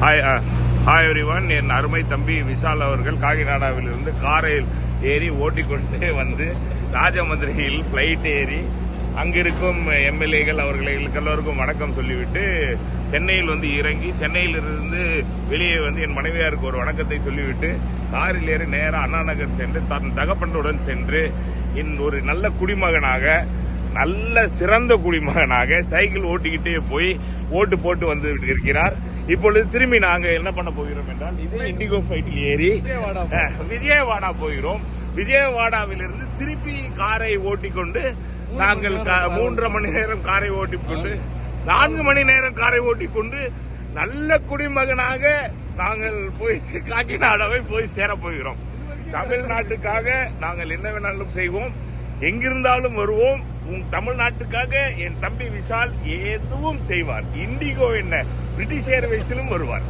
Hi everyone. என் அருமை தம்பி விஷால் அவர்கள் காகிநாடாவிலிருந்து காரில் ஏறி ஓட்டிக்கொண்டு வந்து ராஜமதுரையில் ஃப்ளைட் ஏறி அங்கிருக்கும் எம்எல்ஏக்கள் அவர்களுக்கு எல்லோருக்கும் வணக்கம் சொல்லிவிட்டு சென்னையில் வந்து இறங்கி சென்னையிலிருந்து வெளியே வந்து என் மனைவியாருக்கு ஒரு வணக்கத்தை சொல்லிவிட்டு காரில் ஏறி நேராக அண்ணா நகர் சென்று தன் தகப்பனுடன் சென்று ஒரு நல்ல குடிமகனாக, நல்ல சிறந்த குடிமகனாக சைக்கிள் ஓட்டிக்கிட்டே போய் ஓட்டு போட்டு வந்து இருக்கிறார். இப்பொழுது திரும்பி நாங்க என்ன பண்ண போகிறோம் என்றால் இதே இண்டிகோ ஃபிளைட்டில் ஏறி விஜயவாடா போகிறோம். விஜயவாடாவிலிருந்து திருப்பி காரை ஓட்டிக்கொண்டு நாங்கள் 3.5 மணி நேரம் காரை ஓட்டிக்கொண்டு 4 மணி நேரம் காரை ஓட்டிக்கொண்டு நல்ல குடிமகனாக நாங்கள் போய் காக்கிநாடாவை போய் சேர போகிறோம். தமிழ்நாட்டுக்காக நாங்கள் என்ன வேணாலும் செய்வோம், எங்கிருந்தாலும் வருவோம். தமிழ்நாட்டுக்காக என் தம்பி விஷால் எதுவும் செய்வார். இண்டிகோ என்ன, பிரிட்டிஷ் ஏர்வேஸிலும் வருவார்.